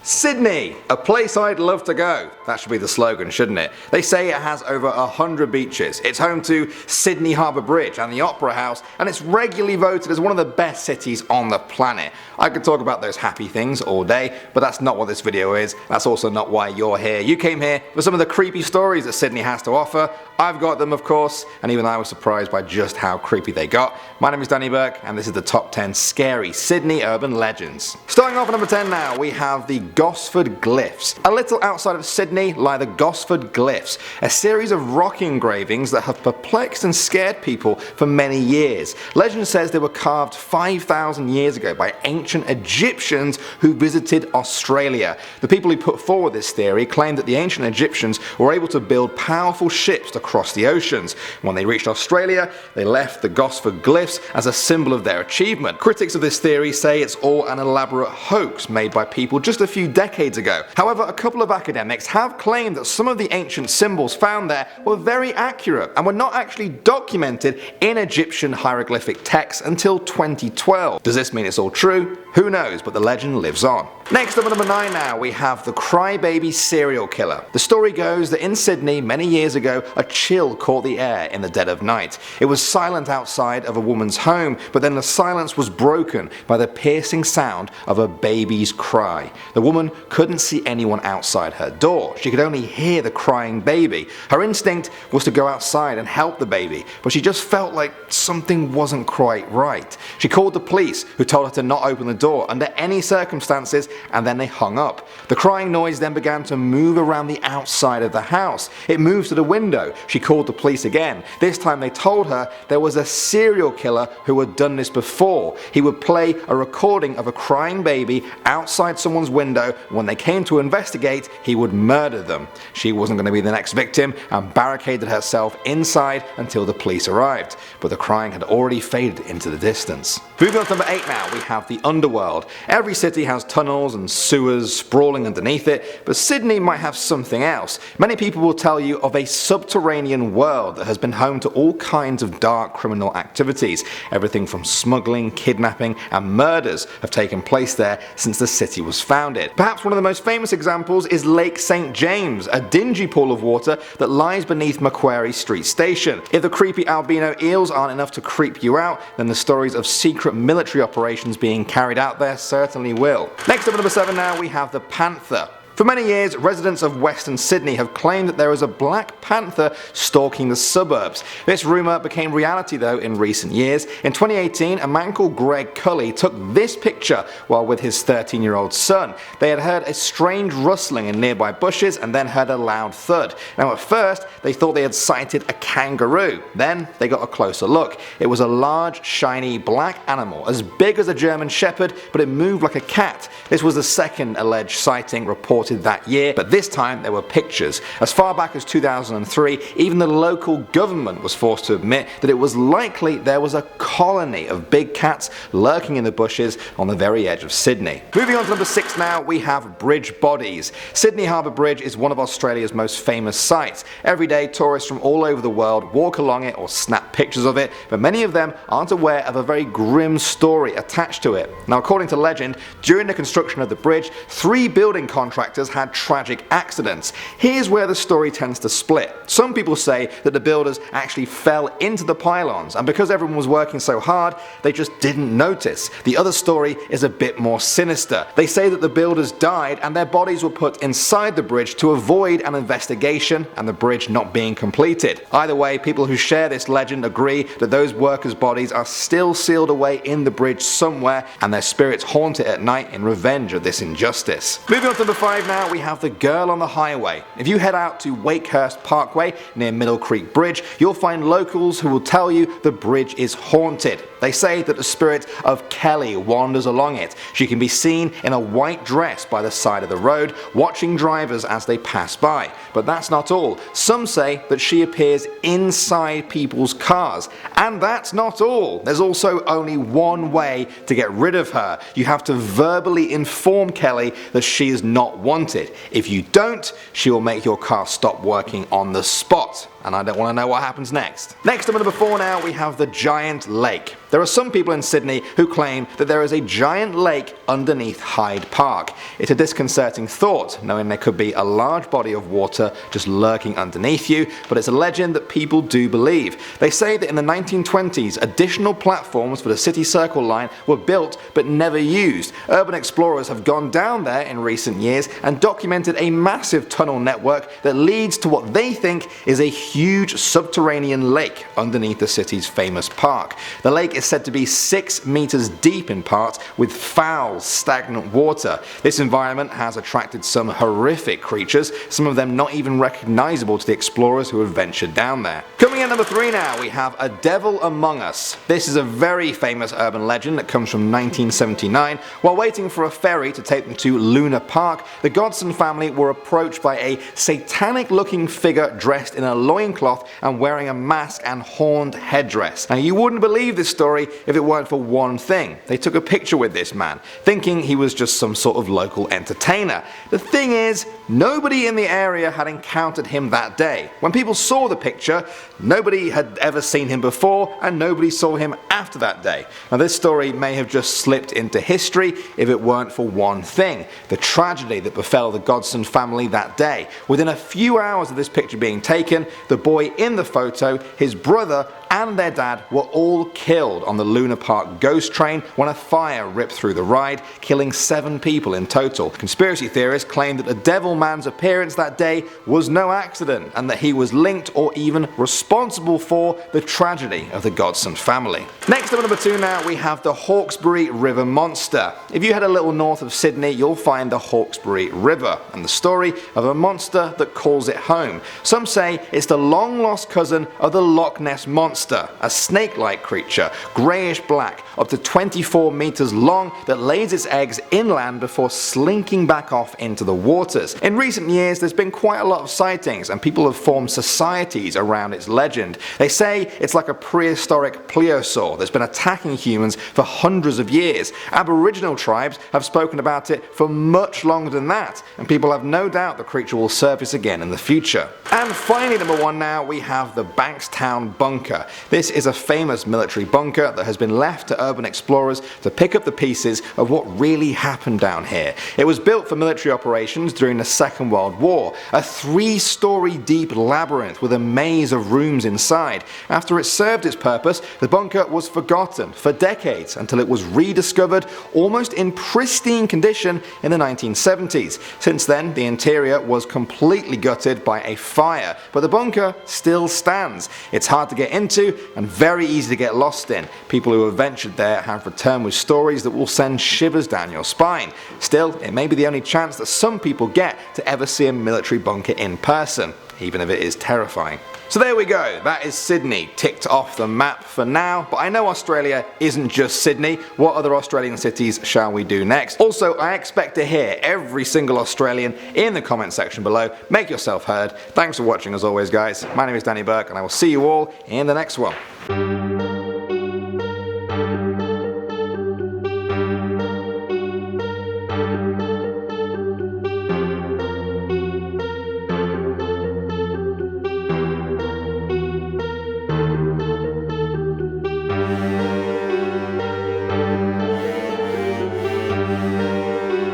Sydney, a place I'd love to go. That should be the slogan, shouldn't it? They say it has over 100 beaches. It's home to Sydney Harbour Bridge and the Opera House, and it's regularly voted as one of the best cities on the planet. I could talk about those happy things all day, but that's not what this video is. That's also not why you're here. You came here for some of the creepy stories that Sydney has to offer. I've got them, of course, and even I was surprised by just how creepy they got. My name is Danny Burke, and this is the top 10 scary Sydney urban legends. Starting off at number 10 now, we have the GOSFORD glyphs. A little outside of Sydney lie the GOSFORD glyphs, a series of rock engravings that have perplexed and scared people for many years. Legend says they were carved 5,000 years ago by ancient Egyptians who visited Australia. The people who put forward this theory claim that the ancient Egyptians were able to build powerful ships to cross the oceans. When they reached Australia, they left the GOSFORD glyphs as a symbol of their achievement. Critics of this theory say it's all an elaborate hoax made by people just a few decades ago. However, a couple of academics have claimed that some of the ancient symbols found there were very accurate and were not actually documented in Egyptian hieroglyphic texts until 2012. Does this mean it's all true? Who knows, but the legend lives on. Next up at number 9 now, we have the crybaby serial killer. The story goes that in Sydney many years ago, a chill caught the air in the dead of night. It was silent outside of a woman's home, but then the silence was broken by the piercing sound of a baby's cry. The woman couldn't see anyone outside her door. She could only hear the crying baby. Her instinct was to go outside and help the baby, but she just felt like something wasn't quite right. She called the police, who told her to not open the door under any circumstances, and then they hung up. The crying noise then began to move around the outside of the house. It moved to the window. She called the police again. This time they told her there was a serial killer who had done this before. He would play a recording of a crying baby outside someone's window. When they came to investigate, he would murder them. She wasn't going to be the next victim and barricaded herself inside until the police arrived. But the crying had already faded into the distance. Moving on to number 8 now, we have the underworld. Every city has tunnels and sewers sprawling underneath it, but Sydney might have something else. Many people will tell you of a subterranean world that has been home to all kinds of dark criminal activities. Everything from smuggling, kidnapping and murders have taken place there since the city was founded. Perhaps one of the most famous examples is Lake St. James, a dingy pool of water that lies beneath Macquarie Street Station. If the creepy albino eels aren't enough to creep you out, then the stories of secret military operations being carried out there certainly will. Next up at number 7 now, we have the Panther. For many years, residents of Western Sydney have claimed that there is a black panther stalking the suburbs. This rumour became reality though in recent years. In 2018, a man called Greg Cully took this picture while with his 13-year-old son. They had heard a strange rustling in nearby bushes and then heard a loud thud. Now at first, they thought they had sighted a kangaroo. Then they got a closer look. It was a large, shiny black animal, as big as a German shepherd, but it moved like a cat. This was the second alleged sighting reported that year, but this time there were pictures. As far back as 2003, even the local government was forced to admit that it was likely there was a colony of big cats lurking in the bushes on the very edge of Sydney. Moving on to number 6 now, we have bridge bodies. Sydney Harbour Bridge is one of Australia's most famous sites. Every day tourists from all over the world walk along it or snap pictures of it, but many of them aren't aware of a very grim story attached to it. Now according to legend, during the construction of the bridge, 3 building contractors had tragic accidents. Here's where the story tends to split. Some people say that the builders actually fell into the pylons, and because everyone was working so hard, they just didn't notice. The other story is a bit more sinister. They say that the builders died and their bodies were put inside the bridge to avoid an investigation and the bridge not being completed. Either way, people who share this legend agree that those workers' bodies are still sealed away in the bridge somewhere and their spirits haunt it at night in revenge of this injustice. Moving on to number 5 now, we have the girl on the highway. If you head out to Wakehurst Parkway near Middle Creek Bridge, you'll find locals who will tell you the bridge is haunted. They say that the spirit of Kelly wanders along it. She can be seen in a white dress by the side of the road, watching drivers as they pass by. But that's not all. Some say that she appears inside people's cars. And that's not all. There's also only one way to get rid of her. You have to verbally inform Kelly that she is not wanted. If you don't, she will make your car stop working on the spot. And I don't want to know what happens next. Next up at number 4 now, we have the giant lake. There are some people in Sydney who claim that there is a giant lake underneath Hyde Park. It's a disconcerting thought, knowing there could be a large body of water just lurking underneath you, but it's a legend that people do believe. They say that in the 1920s, additional platforms for the City Circle line were built but never used. Urban explorers have gone down there in recent years and documented a massive tunnel network that leads to what they think is a huge subterranean lake underneath the city's famous park. The lake is said to be 6 meters deep in parts, with foul, stagnant water. This environment has attracted some horrific creatures, some of them not even recognizable to the explorers who have ventured down there. Coming in number 3 now, we have A Devil Among Us. This is a very famous urban legend that comes from 1979. While waiting for a ferry to take them to Luna Park, the Godson family were approached by a satanic-looking figure dressed in a loincloth and wearing a mask and horned headdress. Now, you wouldn't believe this story if it weren't for one thing. They took a picture with this man, thinking he was just some sort of local entertainer. The thing is, nobody in the area had encountered him that day. When people saw the picture, nobody had ever seen him before and nobody saw him after that day. Now, this story may have just slipped into history if it weren't for one thing: the tragedy that befell the Godson family that day. Within a few hours of this picture being taken, the boy in the photo, his brother, and their dad were all killed on the Luna Park ghost train when a fire ripped through the ride, killing 7 people in total. Conspiracy theorists claim that the Devil Man's appearance that day was no accident and that he was linked or even responsible for the tragedy of the Godson family. Next up at number 2 now, we have the Hawkesbury River Monster. If you head a little north of Sydney, you'll find the Hawkesbury River and the story of a monster that calls it home. Some say it's the long lost cousin of the Loch Ness Monster, a snake-like creature, greyish black, up to 24 meters long, that lays its eggs inland before slinking back off into the waters. In recent years, there's been quite a lot of sightings and people have formed societies around its legend. They say it's like a prehistoric plesiosaur that's been attacking humans for hundreds of years. Aboriginal tribes have spoken about it for much longer than that, and people have no doubt the creature will surface again in the future. And finally, number 1 now, we have the Bankstown bunker. This is a famous military bunker that has been left to urban explorers to pick up the pieces of what really happened down here. It was built for military operations during the Second World War, a 3-story deep labyrinth with a maze of rooms inside. After it served its purpose, the bunker was forgotten for decades until it was rediscovered almost in pristine condition in the 1970s. Since then, the interior was completely gutted by a fire, but the bunker still stands. It's hard to get into and very easy to get lost in. People who have ventured there have returned with stories that will send shivers down your spine. Still, it may be the only chance that some people get to ever see a military bunker in person, even if it is terrifying. So there we go, that is Sydney ticked off the map for now, but I know Australia isn't just Sydney. What other Australian cities shall we do next? Also, I expect to hear every single Australian in the comment section below. Make yourself heard. Thanks for watching as always, guys. My name is Danny Burke and I will see you all in the next one.